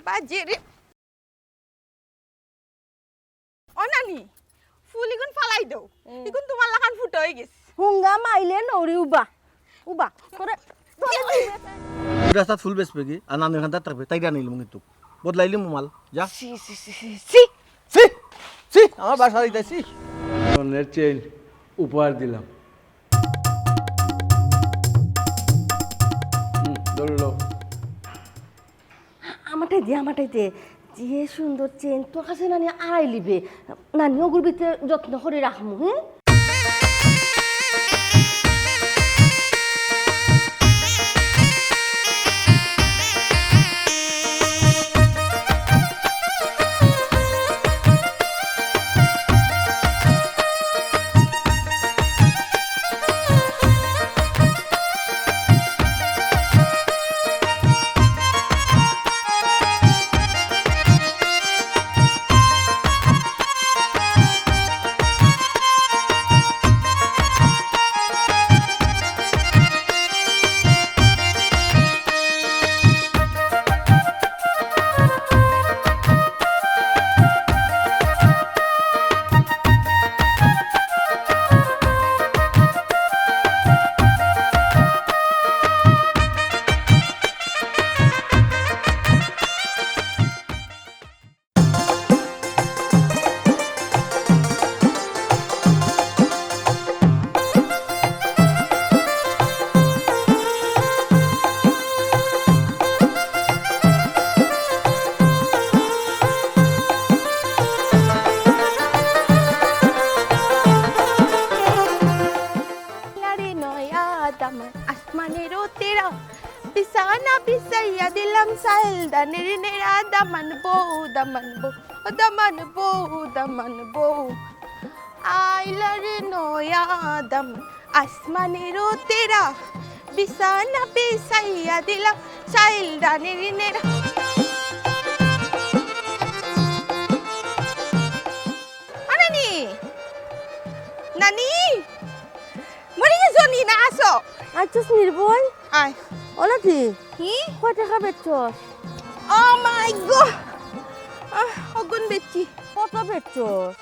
বাজে রে অনানি ফুল ইগুন ফালাই দাও ইগুন তোমার লাখান ফুটো হয়ে গেছে হুঙ্গা মাইলে নৌরি উবা উবা তোরে রাস্তা ফুল বেচবে কি আর নানের খান থাকবে তাই নিলাম কিন্তু বদলাইলি মাল যা সি সি সি সি সি সি আমার বাসা দিতেছি সোনের চেন উপহার দিলাম ধরলো আমাটাই দে যে সুন্দর চেন তোর কাছে নানি আড়াই লিবে নানি ওগুর ভিতরে যত্ন করে রাখমু হ্যাঁ আইলারে নয়াদম আসমানেরও তেরা বিছানা বিছাইয়া দিলাম সাইল দানের নেরা নানি নানি মরে গেছো নি না আসো আচ্ছাস নির্বল আয় ওলাতি কি কয় টাকা বেচছস ও মাই গড অগুন বেচি কত বেচছস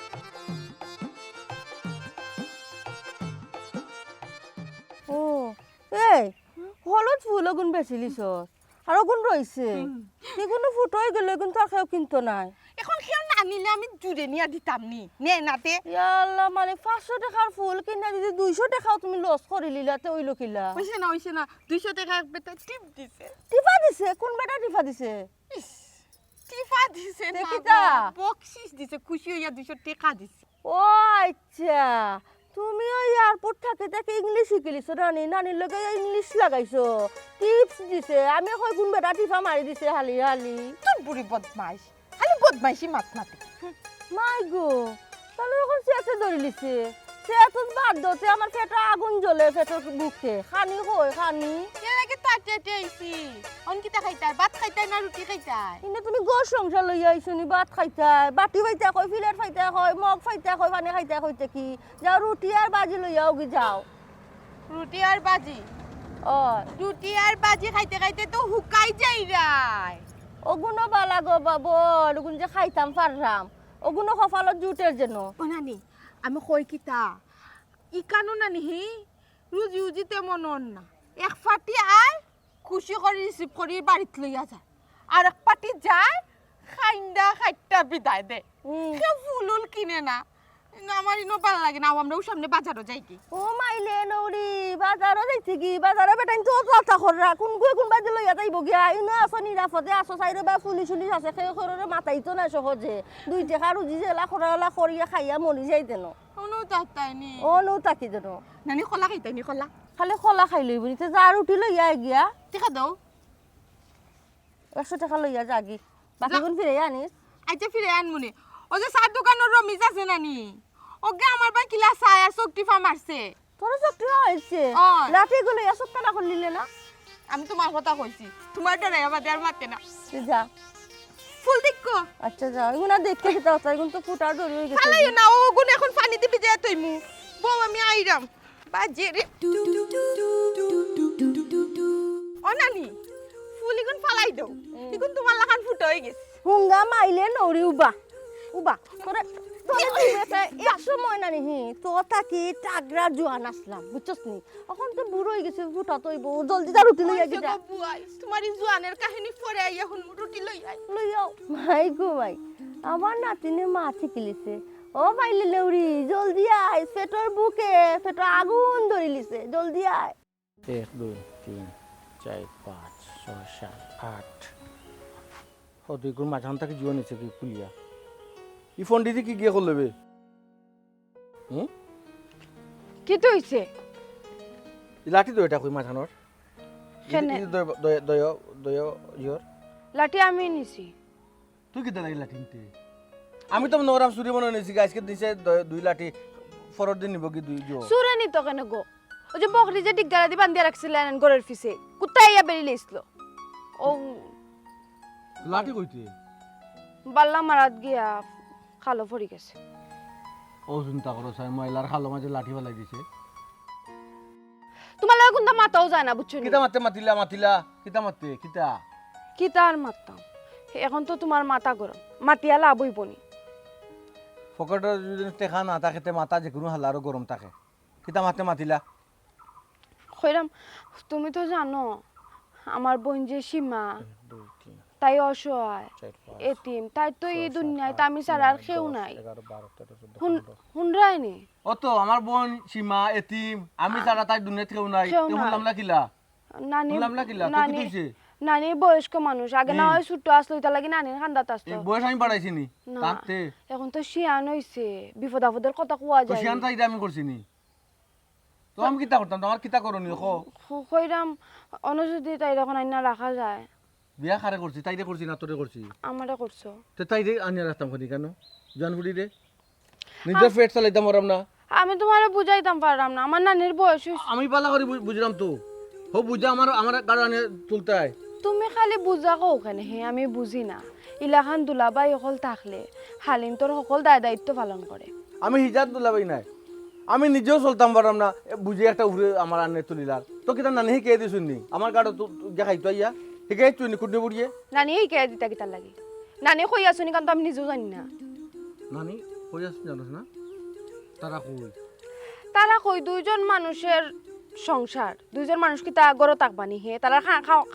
ও এই হলুদ ফুল ওগুন বেচিলিছস আর ওগুন রইছে সেগুলো ফুটোই গেল কিন্তু আর কেউ কিনতো নাই এখন কেউ না নিলে আমি জুড়ে নিয়ে দিতাম নি নে নাতে আল্লাহ মানে 500 টাকার ফুল কিনা যদি 200 টাকাও তুমি লস করে লিলাতে ওই লোকিলা হইছে না 200 টাকা বেটা টিপ দিছে টিফা দিছে কোন বেটা টিফা দিছে টিফা দিছে না দেখিতা? বকশিস দিছে খুশি হইয়া 200 টাকা দিছে ও আচ্ছা তুমি ওই এয়ারপোর্ট থেকে ইংলিশ শিখিলিছো নানির লগে ইংলিশ লাগাইছো টিপস দিছে আমি কই কোন বেটা টিফা মারি দিছে হালি হালি তোর বুড়ি বদমাইশ খালি বদমাইশি মাত মাতে মাই গো তাহলে এখন চেতে ধরে লিছে সে তো বাদ দতে আমার পেটে আগুন জ্বলে পেটের বুকে খানি কই খানি এর আগে তাতে আইছি অনকিতা খাইতাই ভাত খাইতাই না রুটি খাইতাই কিন্তু তুমি গোর সংসার লইয়া আইছনি ভাত খাইতাই বাটি ফাইতা কই ফিলেট ফাইতা কই মগ ফাইতা কই পানি খাইতা কইতে কি যাও রুটি আর বাজি লইয়াও কি যাও রুটি আর বাজি ও রুটি আর বাজি খাইতে খাইতে তো হুকাই যাই রাই ওগুনো বালা গো বাবু ওগুন যে খাইতাম পাররাম ওগুনো কপালত জুটের যেন ও নানি আমি কই কিতা ইকানো নানি হি রুজি উজিতে মনন না এক ফাটি আয় খুশি করে রিসিভ করি বাড়িতে লইয়া যায় আর এক পাটি যায় খাইন্দা খাইটা বিদায় দে কেউ ফুলুল কিনে না আমার ইনো ভালো লাগে না আমরাও সামনে বাজারও যাই কি ও মাইলে নৌরি বাজারও যাইছে কি বাজারে বেটাইন তো লাতা খররা কোন বাজে লইয়া যাইব গিয়া ইনো আসো নিরাপদে আসো সাইরে বা পুলিশ আছে সেই খররে মাথাই তো না সহজে 2 টাকা রুজি জেলা খরলা করিয়া খাইয়া মরি যাইতে ন অনু তাতাইনি ও নৌ তাকি যেন নানি খোলা খাইতাইনি খোলা খালি খোলা খাই লইব নিতে যা রুটি লইয়া গিয়া টিকা দাও 100 টাকা লইয়া যাগি বাকি কোন ফিরে আনিস আইতে ফিরে আনমুনি ও যে সার দোকানের রমিজ আছে নানি ওকে আমার ভাই কিলা চায় আর চোখ টিফা মারছে তোর চাকরি হয়েছে রাতে গুলো এসব টাকা করলিলে না আমি তোমার কথা কইছি তোমার ডরে আমাদের আর মারতে না যা ফুল দেখো আচ্ছা যা এগুনা দেখতে দাও তাই কিন্তু ফুটা ধরে হয়ে গেছে খালাই না ও গুণ এখন পানি দিবি যে তুইমু বউ আমি আইরাম বাজে রে ও নানি ফুল ইগুন ফালাই দাও ইগুন তোমার লাখান ফুটো হয়ে গেছে হুঙ্গা মাইলে নৌরি উবা উবা তোরে তোরে দিবে এক সময় না নিহি তো তাকি টাগরা জোয়ান আসলাম বুঝছস নি এখন তো বুড়ো হয়ে গেছে ফুটা তো হইব জলদি যা রুটি লইয়া গিয়া তোমার জোয়ানের কাহিনী পরে আইয়া হুন রুটি লই আই লইয়াও ভাই গো ভাই আমার নাতিনে মা ঠিকিলিছে ও বাইলে লেউরি জলদি আয় পেটর বুকে পেটর আগুন ধরে লিছে জলদি আয় 1 2 3 4 5 6 7 8 ও তুই কোন মাঝখান থেকে জীবন নিচ্ছে কি খুলিয়া ই ফোন দিদি কি গিয়ে করলেবে কি তো হইছে লাঠি তো এটা কই মাঝখানোর কেনে দয় দয় দয় ইয়র লাঠি আমি নিছি তুই কি দাঁড়াই লাঠি নিতে আমি তো নরাম সুরি মনে নিছি আজকে দিছে 2 লাঠি ফরদ দিন নিব কি 2 জো সুরে নি তো কেন গো ও যে বকরি যে ডিগগারা দি বান্ধিয়া রাখছিলেন ঘরের ফিসে কুত্তা আইয়া বেরিয়ে লিসলো ও লাঠি কইতে বাল্লা মারাত গিয়া খালো পড়ি গেছে ও চিন্তা করো স্যার মহিলার খালো মাঝে লাঠি ফেলাই দিছে তোমার লাগে কোনটা মাথাও যায় না বুঝছো কিতা মারতে মাতিলা কিতা মারতে কিতা কি তার মারতাম এখন তো তোমার মাথা গরম মাতিয়া লাভ হইব নি ফকটের যদি টেকা না থাকে তে মাথা যে কোনো হালারও গরম থাকে কিতা মারতে মাতিলা কইরাম তুমি তো জানো আমার বোন যে সীমা 2 3 তাই অসহায় 4 5 এতিম তাই তো এই দুনিয়ায় আমি ছাড়া আর কেউ নাই 11 12 13 14 হুনরাইনি ও তো আমার বোন সীমা এতিম আমি ছাড়া তাই দুনিয়াতে কেউ নাই কেউ তে নাই। হুনলাম না কিলা নানি হুনলাম না কিলা তো কি নানি হইছে নানি বয়স্ক মানুষ আগে না হয় ছোট আসলো এটা লাগি নানির খান্দাত আসতো এই বয়স আমি বাড়াইছি নি না তাতে এখন তো শিয়ান হইছে বিপদ আপদের কথা কোয়া তো যায় সিয়ান তাই আমি করছি নি তো আমি কিতা করতাম তোমার কিতা করনি কো কইরাম অনুযুদি তাই এখন আইনা রাখা যায় বিয়া খারে করছি তাইরে করছি না তোরে করছি আমারে করছো তো তাইরে আনিয়া রাখতাম কোনি কেন জানবুড়ি রে নিজে পেট চালাইতাম ওরম না আমি তোমারে বুঝাইতাম পারলাম না আমার নানির বয়স হইছে। আমি পালা করে বুঝলাম তো হো বুঝা আমার গাড়ি আনিয়ে তুলতে হয় তুমি খালি বুঝা কও কেন হে আমি বুঝি না ইলাখান দুলাবাই সকল থাকলে হালিম তোর সকল দায় দায়িত্ব পালন করে আমি হিজাত দুলাবাই নাই আমি নিজেও চলতাম পারলাম না বুঝে একটা উড়ে আমার আনিয়ে তুলিলার তো কিতা নানি শিখিয়ে দিছুন নি আমার গাড়ি দেখাইতো ইয়া শিখাই তুই নি কুটনি বুড়িয়ে নানি এই কে দিতা কিতার লাগি নানি কই আসুনি কারণ তো আমি নিজেও জানি না নানি কই আসছেন জানোস না তারা কই তারা কই দুইজন মানুষের সংসার দুইজন মানুষ কি তা গরো তাকবানি হে তারা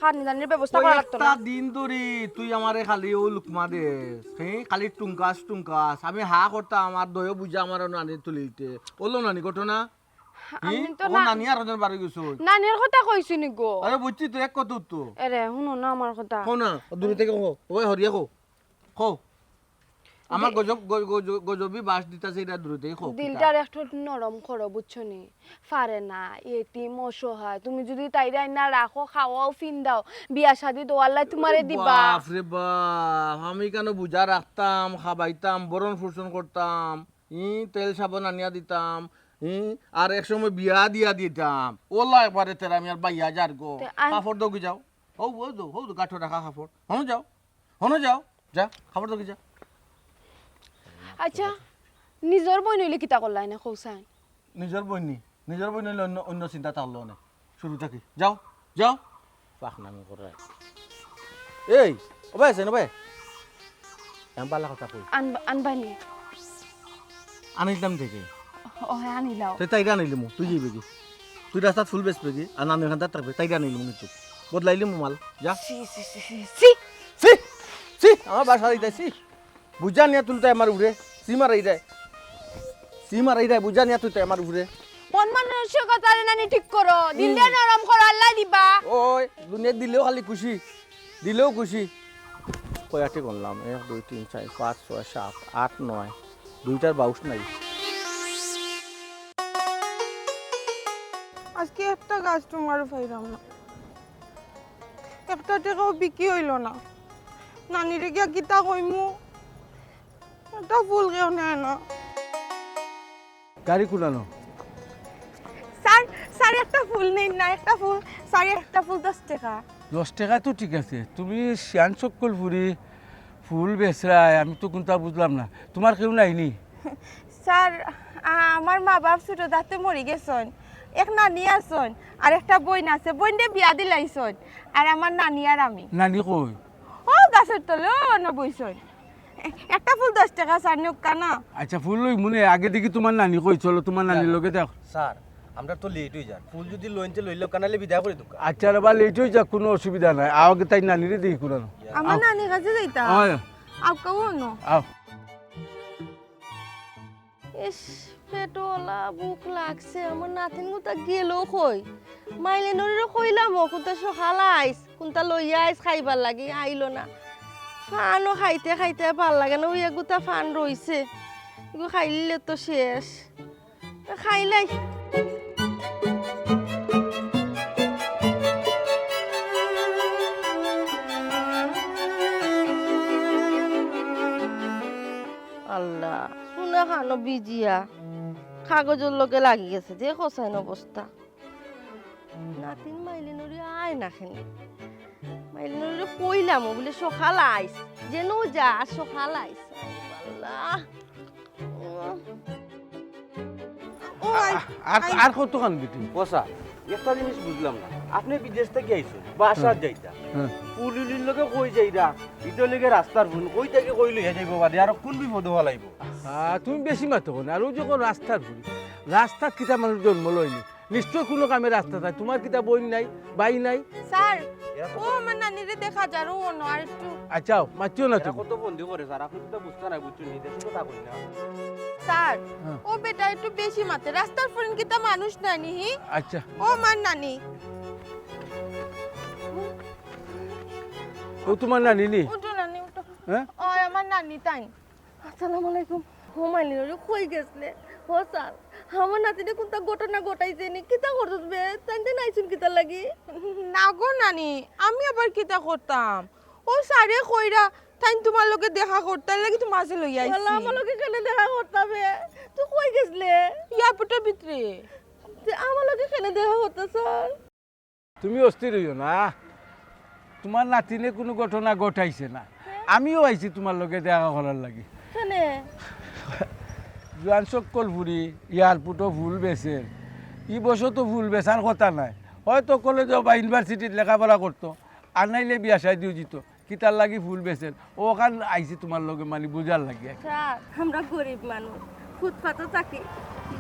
খানি দানির ব্যবস্থা করা লাগতো না একটা দিন ধরে তুই আমারে খালি ও লুকমা দেস হ্যাঁ খালি টুঙ্কাস আমি হা করতাম আমার দয় বুঝা আমার নানি তুলিতে ওলো নানি ঘটনা আমি তো ও নানি আর ওজন বাড়ি গেছো নানির কথা কইছি নি গো আরে বুঝছি তো এক কত তো এরে শুনো না আমার কথা কো না দূরে থেকে কো ওই হরিয়া কো আমার গজবি বাস দিতাছে এটা দূরে থেকে কো দিলটার একটু নরম করো বুঝছো নি পারে না এতিম অসহায় তুমি যদি তাইরা না রাখো খাওয়াও ফিন দাও বিয়া শাদি তো আল্লাহ তোমারে দিবা বাপ রে বাপ আমি কেন বুঝা রাখতাম খাবাইতাম বরণ ফুরসন করতাম তেল সাবান আনিয়া দিতাম আর এক সময় বিয়া দিয়া দিতাম ওলা একবারে তেরা মিয়ার বাইয়া যার গো কাপড় দগি যাও হৌ গাঠো রাখা কাপড় হনো যাও যা কাপড় দগি যা আচ্ছা নিজর বই নইলে কিতা করলাই না কৌসান নিজের বই নইলে অন্য চিন্তা থাকলো না শুরু থাকি যাও পাখ নামি করে এই ওবাই আছে নবাই আমি পালা কথা কই আনবানি আনিলাম থেকে ও হ্যাঁ আনিলাও তাইরা আনিলিমু তুই যাইবে কি তুই রাস্তাত ফুল বেচবে কি আর নামের খান থাকবে তাইরা আনিলিমু কিন্তু বদলাইলিমু মাল যা সি আমার বাসা দিতেছি বুঝা নিয়ে তুলতে আমার উড়ে সি মারাই দেয় বুঝা নিয়ে তুলতে আমার উড়ে মন মানসিকতা নানি ঠিক করো দিলে নরম করো আল্লাহ দিবা ওই দুনিয়া দিলেও খালি খুশি কয়াটি করলাম 1 2 3 4 5 6 7 8 9 দুইটার বাউস নাই আজকে একটা কাস্টমারও পাইলাম না একটা টাকাও বিক্রি হইল না নানিরে গিয়া কিতা কইমু একটা ফুল কেউ নেয় না গাড়ি কুলানো স্যার একটা ফুল নেই না একটা ফুল একটা ফুল 10 টাকা 10 টাকা তো ঠিক আছে তুমি শিয়ান চক্কল ফুল বেচরায় আমি তো কোনটা বুঝলাম না তোমার কেউ নাইনি স্যার আমার মা বাপ ছোট দাঁতে মরে গেছেন এক নানি আছেন আর একটা বোন আছে, বোনটা বিয়া দিলাইছেন আর আমার নানি আর আমি। নানি কই? ও গাছের তলে না বইছেন। একটা ফুল 10 টাকা স্যার নিক কানা। আচ্ছা ফুল লই মনে আগে দেখি তোমার নানি কই, চলো তোমার নানির লগে দেখ। স্যার আমরা তো লেট হয়ে যান, ফুল যদি লইনতে লইল কানালে বিদায় করে দুকা। আচ্ছা রে বা লেট হয়ে যাক, কোনো অসুবিধা নাই, আগে তাই নানিরে দেখি কোরানো। আমার নানি কাছে যাইতা। হয় আও কাও নো। আও। ইস পেটওয়ালা বুক লাগছে, আমার নাতিন কোথা গেল কই? মাইলে নরিরে কইলাম কোনটা সকাল আইস, কোনটা লইয়া আইস খাইবার লাগি, আইলো না। ফানও খাইতে খাইতে ভাল লাগে না, ওই এগুতা ফান রইছে, এগু খাইলে তো শেষ। খাইলাই আল্লাহ শুনে খানো বিজিয়া কাগজের লোকে লাগি গেছে যে খসাইন অবস্থা। নাতিন মাইলে নরি আয় না খেনি, মাইলে নরি কইলাম বলে সকাল আইস, যেন যা সকাল আইস। আল্লাহ আর কত খান বিটি? বসা একটা জিনিস বুঝলাম না, আপনি বিদেশ থেকে আইছেন বাসার যাইতা পুলির লগে কই যাইরা ইটো লগে রাস্তার ভুল কই থেকে কই লইয়া যাইব বাদে আর কোন বিপদ হওয়া লাগব। তুমি বেশি মাতো না, আর ওই যখন রাস্তার ভুল, রাস্তার কিতা মানুষ জন্ম লয়নি, নিশ্চয় কোনো কামে রাস্তা থাকে। তোমার কিতা বই নাই, বাই নাই? স্যার ও আমার নানিরে দেখা যারো অন্য আর একটু। আচ্ছা মাতিও না তুমি। কত বন্ধু করে স্যার, আপনি তো বুঝতে না বুঝছেন নি, দেশ কথা কই না স্যার ও বেটা একটু বেশি মাতে, রাস্তার ফরেন কিতা মানুষ না নিহি। আচ্ছা ও আমার নানি। ও তোমার নানি নি? উঠো নানি উঠো। হ্যাঁ ও আমার নানি তাই। আসসালামু আলাইকুম। ও মাইলে নরি কই গেছলে? ও স্যার আমার নাতিনে কোনটা ঘটনা ঘটাইছে নি, কিতা করছস বে? তাইতে নাইছুন কিতা লাগি? না গো নানি, আমি আবার কিতা করতাম? ও সারে কইরা তাই তোমার লগে দেখা করতে লাগি তো মাঝে লইয়া আইছি। বলা আমার লগে কেন দেখা করতাবে? তুই কই গেছলে? ইয়ারপোর্টের ভিতরে। যে আমার লগে কেন দেখা করতে স্যার? তুমি অস্থির হইও না, তোমার নাতিনে কোনো ঘটনা ঘটাইছে না, আমিও আইছি তোমার লগে দেখা করার লাগি। কেন? জোয়ান সকল ফুরি এয়ারপোর্টও ফুল বেছে, ই বছর তো ফুল বেচার কথা নাই, হয়তো কলেজ বা ইউনিভার্সিটিত লেখাপড়া করতো, আর নাইলে বিয়া সাই দিও জিত, কিতার লাগি ফুল বেছেন, ও ওখান আইছি তোমার লগে মানে বুঝার লাগি। স্যার আমরা গরিব মানুষ, ফুটপাতে থাকি,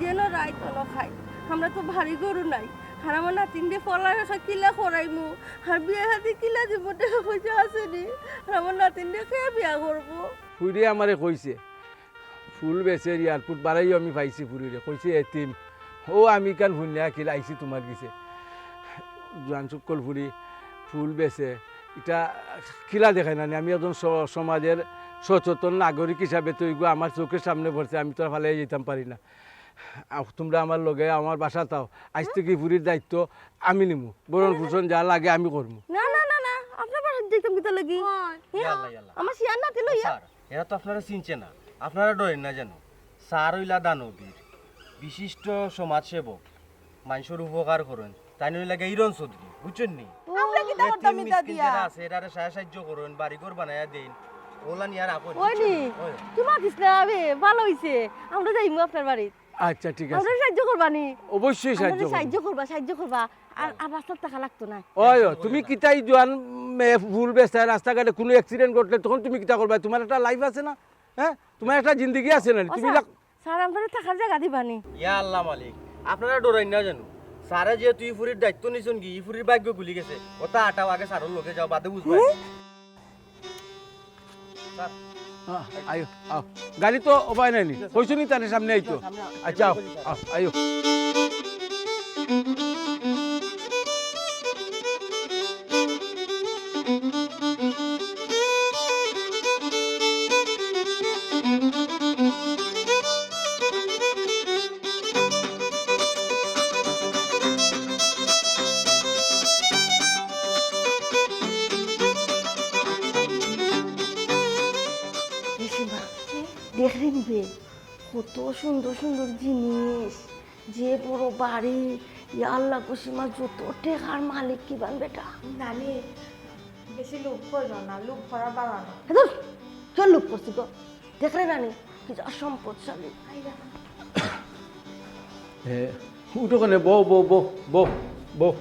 যেন রাই তলো খাই, আমরা তো ভারী গরু নাই, আর আমার নাতিন দিয়ে ফলার রেখা কিলা করাইমু, আর বিয়ে হাতে কিলা দিব, টাকা পয়সা আসেনি, আর আমার নাতিন দিয়ে খেয়ে বিয়া করবো। ফুরি আমারে কইছে ফুল বেছে এয়ারপোর্ট বাড়াইও আমি পাইছি, ফুরিরে কইছে এতিম, ও আমি কান ভুনিয়া কিলা আইছি তোমার গেছে। জোয়ান সকল ফুরি ফুল বেছে, এটা কিলা দেখাই না, আমি একজন সমাজের সচেতন নাগরিক হিসাবে তো এগুলো আমার চোখের সামনে পড়ছে, আমি তো ফালাই যেতাম পারি না। তোমরা আমার লগে আমার বাসা তাও, আজ থেকে ফুরির দায়িত্ব আমি নিমু, বরণ ভূষণ যা লাগে আমি করবো। না না না না, আপনার বাড়ি দেখতাম কিতা লাগি? ইয়াল্লা ইয়াল্লা আমার শিয়ার নাতি লইয়া। স্যার এরা তো আপনারা চিনছে না, আপনারা ডরেন না জানো, স্যার হইলা দানবীর, বিশিষ্ট সমাজসেবক, মানুষের উপকার করেন, তাই নইলা ইরন চৌধুরী, বুঝছেন নি? আমরা কিতা করতাম এতিম ইতা মিসকিন দিয়া? যারা আছে এরারে সাহায্য করুন, বাড়িঘর বানায়া দেন, ওলা নিয়ার আপন। ওইনি তুই মাতিস না, আবে ভালো হইছে, আমরা যাইমু আপনার বাড়ি, আচ্ছা ঠিক আছে, আমরা সাহায্য করবানি, অবশ্যই সাহায্য করবো। সাহায্য করবা, আর রাস্তার টাকা লাগতো না। ওই তুমি কিতাই জোয়ান মেয়ে ফুল বেচায় রাস্তাঘাটে কোনো অ্যাক্সিডেন্ট ঘটলে তখন তুমি কিতা করবা? তোমার একটা লাইফ আছে না, হ্যাঁ তোমার একটা জিন্দগি আছে না, তুমি স্যার আমরা থাকার জায়গা দিবানি। ইয়া আল্লাহ মালিক, আপনারা ডরেন না জানো, স্যারে যেহেতু ইফুরির দায়িত্ব নিছেন কি, ইফুরির ভাগ্য গুলি গেছে, ওটা আটাও আগে স্যারের লোকে যাও বাদে বুঝবা। স্যার আয়ো আও, গাড়ি তো উপায় নাই নি, কইছো নি তার সামনে আইতো। আচ্ছা আও আয়ো। দেখে নিবে কত সুন্দর সুন্দর জিনিস, যে বড় বাড়ি, আল্লাহ কুসিমা যত টেকার মালিক কি বান বেটা। নানি বেশি লোক করো না, লোক ভরা বাড়ানো। কে লোক করছি গো? দেখলে নানি কি যা সম্পদশালী। উঠো কেনে বউ বউ বউ বউ বউ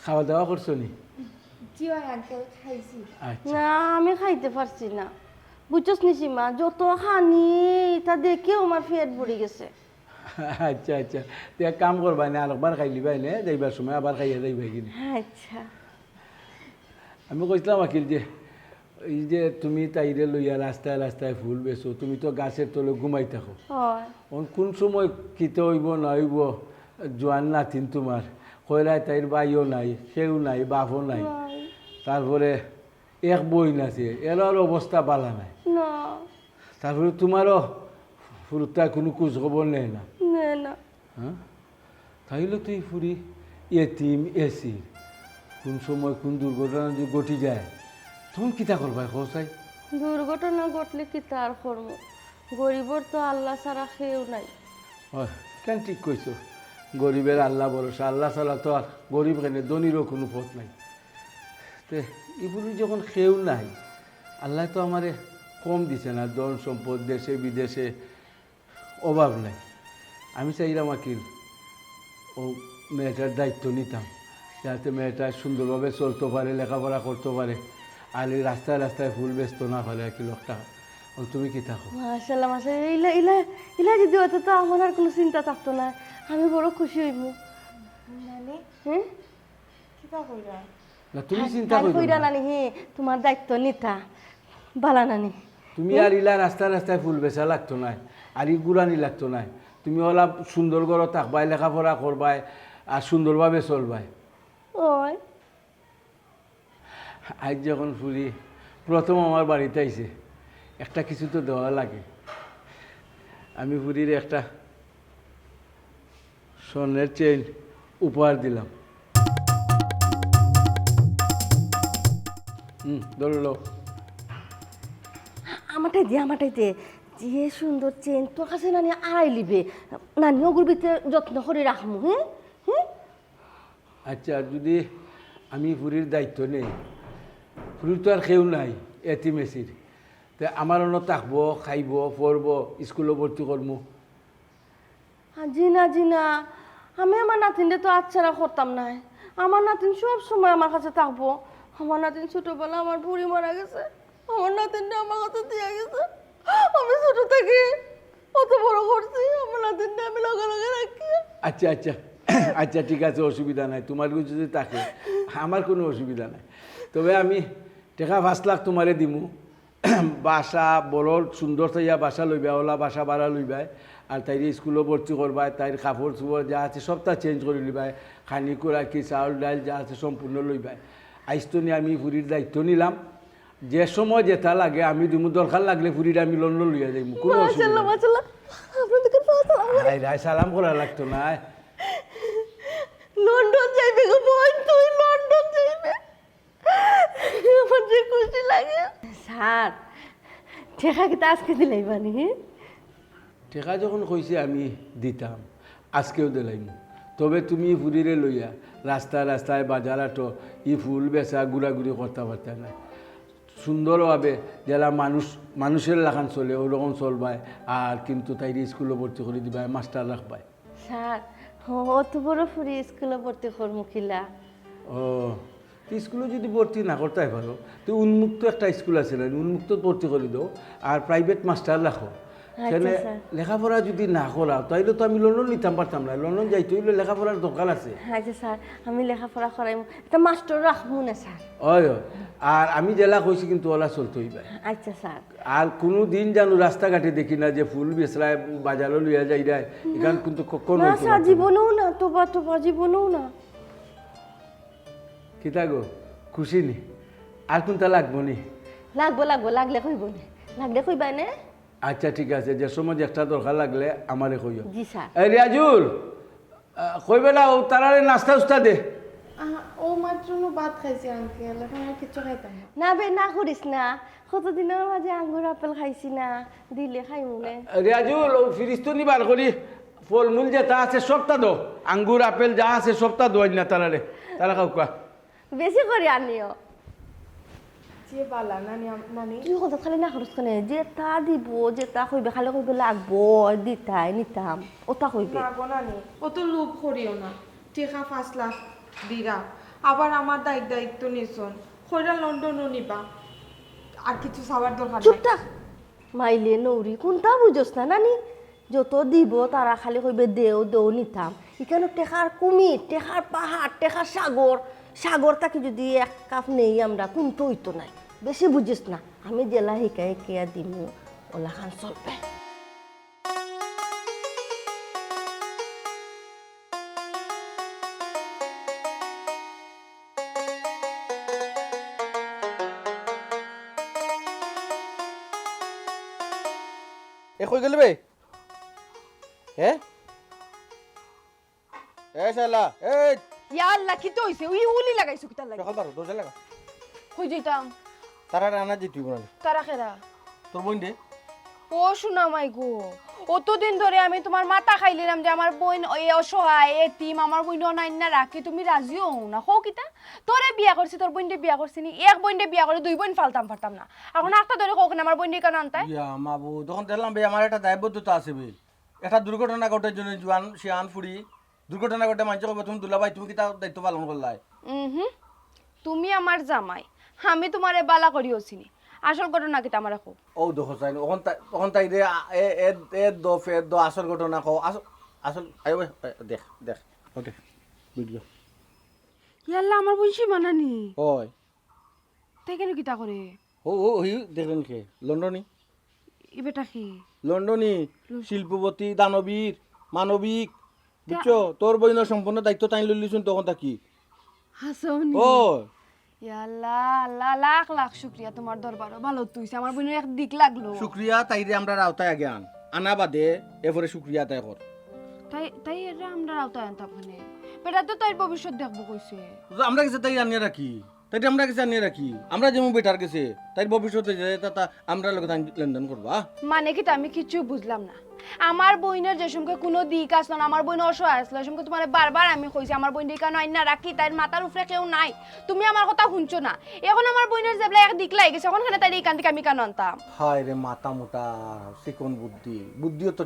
খাওয়া দাওয়া করছো নি? জি আঙ্কেল খাইছি। আচ্ছা না আমি খাইতে পারছি না, বুঝছস নি সীমা, যত খানি তা দেখেও আমার পেট ভরে গেছে। আচ্ছা আচ্ছা, তো এক কাম করবাই না, আরেকবার খাই লিবাই না, যাইবার সময় আবার খাইয়া যাইবাই কিনে। আচ্ছা আমি কইছিলাম আকিল যে এই যে তুমি তাইরে লইয়া রাস্তায় রাস্তায় ফুল বেছো, তুমি তো গাছের তলে ঘুমাই থাকো, হয় কোন সময় কিতে হইব না হইব জোয়ান নাতিন তোমার, কইরায় তাইর বাইও নাই, সেও নাই, বাপও নাই, তারপরে এক বই নাছে, এর অবস্থা বালা নাই, না তারপরে তোমারও ফুরুতায় কোনো খোঁজ খবর নেই না, না না হ্যাঁ? তাইলে তুই ফুরি এতিম এসি, কোন সময় কোন দুর্ঘটনা যদি ঘটি যায় তখন কিতা করবাই খোঁচাই? দুর্ঘটনা ঘটলে কি তার কর্ম, গরিবর তো আল্লাহ ছাড়া কেউ নাই। হয় কেন ঠিক কইছো, গরিবের আল্লাহ ভরসা, আল্লাহ ছাড়া তো আর গরিব কেন ধনীরও কোনো পথ নাই। তে এগুলি যখন কেউ নাই, আল্লাহ তো আমারে কম দিছে না, ধন সম্পদ দেশে বিদেশে অভাব নাই। আমি চাইলাম আকিল ও মেয়েটার দায়িত্ব নিতাম, যাতে মেয়েটা সুন্দরভাবে চলতে পারে, লেখাপড়া করতে পারে, আর এই রাস্তায় রাস্তায় ফুল ব্যস্ত না পারে আকিল একটা। তুমি কি থাকো? মাশাআল্লাহ মাশাআল্লাহ, ইলা ইলা ইলা যদি হতো তো আমার আর কোনো চিন্তা থাকতো না, আমি বড় খুশি হইব। মানে হ্যাঁ কিটা কইরা? না তুমি চিন্তা তাই করো কইরা না, নানি, হে তোমার দায়িত্ব নিতা বালা নানি। তুমি আর ইলা রাস্তায় রাস্তায় ফুল বেচা লাগতো না, আর ই গুড়ানি লাগতো না, তুমি ওলা সুন্দর করে থাকবাই, লেখাপড়া করবাই, আর সুন্দরভাবে চলবাই। ওই আজ যখন ফুরি প্রথম আমার বাড়িতে আইছে, একটা কিছু তো দেওয়া লাগে, আমি ফুরির একটা স্বর্ণের চেইন উপহার দিলাম। ধরো লো। আমারটাই দে, যে সুন্দর চেন তোর কাছে নানি আড়াই লিবে, নানি ওগুর ভিতরে যত্ন করে রাখমু। হ্যাঁ হ্যাঁ আচ্ছা, যদি আমি ফুরির দায়িত্ব নেই, ফুরির তো আর কেউ নাই এতিম এসির, তে আমার অন্য থাকবো, খাইব, পড়বো, স্কুলে ভর্তি করবো। জি না, আমি আমার নাতিনটা তো আচ্ছারা করতাম না, আমার নাতিন সব সময় আমার কাছে থাকবো। আমার নাতিন ছোটবেলা আমার বুড়ি মারা গেছে, আমার নাতিনটা আমার কাছে দিয়ে গেছে, আমি ছোট থেকে অত বড় করছি, আমার নাতিনটা আমি লগে লগে রাখি। আচ্ছা আচ্ছা আচ্ছা, ঠিক আছে, অসুবিধা নাই, তোমার যদি থাকে আমার কোনো অসুবিধা নাই। তবে আমি টাকা 5 লাখ তোমারে দিমু, বাসা বড় সুন্দর থাইয়া বাসা লইবা, ওলা বাসা ভাড়া লইবাই, আর তাই স্কুলে ভর্তি করবাই, তাই কাপড় চোপড় যা আছে সবটা চেঞ্জ করে লইবাই, খানি করা কি চাউল ডাল যা আছে সম্পূর্ণ লইবাই। আইসতো নিয়ে আমি ফুরির দায়িত্ব নিলাম, যে সময় যেটা লাগে আমি দিমু, দরকার লাগলে ফুরির আমি লন্ডন লইয়া যাইমু, কোনো অসুবিধা নাই। মাশাআল্লাহ আপনাদের হাই রাই সালাম করা লাগতো না। লন্ডন যাইবে গো বোন, তুই লন্ডন যাইবে, আমার যে খুশি লাগে। স্যার ঠেকা কি আজকে দিলাই বানি? টেকা যখন কইছে আমি দিতাম, আজকেও দিলাইমু। তবে তুমি ফুরিরে লইয়া রাস্তায় রাস্তায় বাজার আটো ই ফুল বেচা ঘুরাঘুরি করতে পারতে না, সুন্দরভাবে যারা মানুষের লাগান চলে ওরকম চলবায়, আর কিন্তু তাই স্কুলে ভর্তি করে দিবাই, মাস্টার রাখবাই। স্যার অত বড় ফুরি স্কুলে ভর্তি করবো কিলা? ও স্কুলে যদি ভর্তি না করতে পারো তো উন্মুক্ত একটা স্কুল আছে না, উন্মুক্ত ভর্তি করে দাও, আর প্রাইভেট মাস্টার রাখো। সেখানে লেখাপড়া যদি না করা তাইলে তো আমি লন্ডন নিতাম পারতাম না, লন্ডন যাইতে হইলে লেখাপড়ার দরকার আছে। আচ্ছা স্যার, আমি লেখাপড়া করাই, একটা মাস্টার রাখবো না স্যার? ওই আর আমি জেলা কইছি কিন্তু ওলা চলতে হইবে। আচ্ছা স্যার। আর কোনো দিন জানো রাস্তাঘাটে দেখি না যে ফুল বেচরায় বাজারও লইয়া যাই যায়, এখান কিন্তু কখনো না স্যার, জীবনেও না, তোবা জীবনেও না। কিতা গো খুশি নি? আর কোনটা লাগবো নি? লাগবো, লাগলে কইব না, লাগলে কইবাই না? আচ্ছা ঠিক আছে, যে সময় একটা দরকার লাগলে আমারে কইও। জি স্যার। এই রিয়াজুল, কইবে না ও তারারে নাস্তা উস্তা দে। ও মাত্র ভাত খাইছি আঙ্কেল, এখন আর কিছু খাইতাম না। না বে, না করিস না, কতদিনের মাঝে আঙ্গুর আপেল খাইছি না, দিলে খাইমু না। রিয়াজুল ও ফিরিস্তো নিবার করি, ফলমূল যেটা আছে সবটা দো, আঙ্গুর আপেল যা আছে সবটা দোয়াই না তারারে, তারা খাও কা। বেশি করে আনিও। জি যে বালা নানি নানি তুই কথা খালি না খরচ কেন যেটা দিব যেটা কইবে খালি কইবে লাগবো দিতাই নিতাম ওটা কইবে না গো নানি অত লোভ করিও না টেকা 5 লাখ দিরা আবার আমার দায়িত্ব নিছন কইরা লন্ডনও নিবা আর কিছু সাবার দরকার নাই চুপ থাক মাইলে নৌরি কোনটা বুঝোস না নানি যত দিব তারা খালি কইবে দেও দেও নিতাম এখানে টেকার কুমির টেকার পাহাড় টেকার সাগর সাগর তাকে যদি এক কাপ নেই আমরা কোনটা হইতো নাই বেশি বুঝিস না আমি জেলা শিকাই কেয়া দিমু ওলা খান চলবে এ কই গেল বে হ্যাঁ এ শালা এই ইয়া আল্লাহ কি তো হইছে উই উলি লাগাইছো কিতা লাগি সকাল পারো দরজা লাগা কই যাইতাম তারা রানা যেতে হইব না তারা কেরা তোর বোন দে ও শোনা মাই গো অতদিন ধরে আমি তোমার মাথা খাইলিলাম যে আমার বোন এই অসহায় এতিম আমার বোন অনান্য না রাখি তুমি রাজিও হও না হও কিতা তোরে বিয়া করছি তোর বোনকে বিয়া করছি নি এক বোনকে বিয়া করে দুই বোন পারতাম না এখন একটা ধরে হোক না আমার বোনকে কেন আনতাই ইয়া মাবু তখন দেখলাম বে আমার একটা দায়বদ্ধতা আছে বে একটা দুর্ঘটনা ঘটার জন্য জোয়ান শিয়ান ফুড়ি দুর্ঘটনা ঘটে মানুষ কবে তুমি দুলাভাই তুমি কি তার দায়িত্ব পালন করলাই তুমি আমার জামাই আমি তোমারে বালা করিওছিনি আসল ঘটনা কিতা আমার কো ও দেখো চাই তখন তাই রে এ দো আসল ঘটনা কও আসল আয় দেখ দেখ ওকে ভিডিও ইয়াল্লা আমার বোন সীমানানি ওই তাই কেন কিতা করে ও হি দেখলেন কে লন্ডনী ই বেটা কি লন্ডনী শিল্পপতি দানবীর মানবিক বুঝছো তোর বইনের সম্পূর্ণ দায়িত্ব তাই লইলিছুন তখন তা কি হাসনি ও ইয়াল্লা আল্লাহ লাখ লাখ শুকরিয়া তোমার দরবারও ভালো তুইছে আমার বোনের এক দিক লাগলো শুক্রিয়া তাইরে আমরা রাউতায় আগে আন আনা বাদে এরপরে শুক্রিয়া আদায় কর তাই তাই এরা আমরা আওতায় আনতাম মানে বেটা তো তাই ভবিষ্যৎ দেখবো কইছে আমরা কাছে তাই আনিয়ে রাখি তাই আমরা কাছে আনিয়ে রাখি আমরা যেমন বেটার কাছে তাই ভবিষ্যতে যে তা আমরা লোক লেনদেন করবা মানে কি আমি কিছু বুঝলাম না আমার বইনের যে সঙ্গে কোনো দিক আসলো না আমার বইন অসহায় আসলো সঙ্গে তোমার বারবার আমি কইছি আমার বইন কেন আইন না রাখি তাই মাথার উপরে কেউ নাই তুমি আমার কথা শুনছো না এখন আমার বইনের যেবলা এক দিক লাগে গেছে এখন খানে তাই এখান থেকে আমি কেন আনতাম হায় রে মাথা মোটা চিকন বুদ্ধিও তো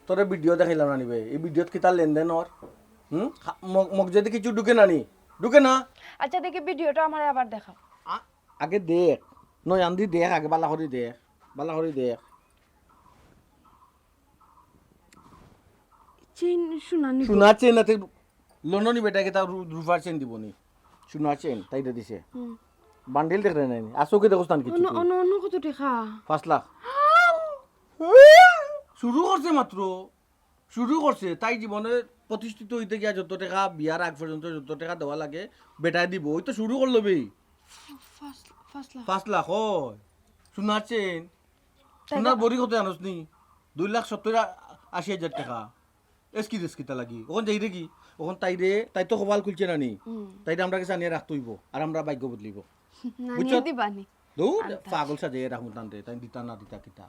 তোরে ভিডিও দেখাইলাম না নিবে এই ভিডিওত কি তার লেনদেন ওর মোক যদি কিছু ঢুকে না আচ্ছা দেখি ভিডিওটা আমার আবার দেখাও আগে দেখ নয় আন্দি দেখ আগে বালা করে দেখ চেন শুনানি সোনার চেন আছে লন্ডনী বেটাকে তার রুফার চেন দিবনি সোনার চেন তাইটা দিছে বান্ডিল দেখলে নাই আসোকে দেখো স্থান কিছু অন্য কত টাকা 5 লাখ শুরু করছে তাই জীবনে প্রতিষ্ঠিত হইতে গিয়া যত টাকা বিয়ার আগ পর্যন্ত যত টাকা দেওয়া লাগে বেটাই দিব ওই তো শুরু করলো বে 5 লাখ হয় সোনার চেন সোনার বড়ি কত জানোস নি 2,70,80,000 টাকা এসকিতা লাগি ওখান যাই রে কি ওখান তাই তো কপাল খুলছে না নি তাইটা আমরা কাছে আনিয়ে রাখতে হইব আর আমরা ভাগ্য বদলিব বুঝছো দিবানি পাগল সাজে রাখুন টানতে তাই দিতা না কিতা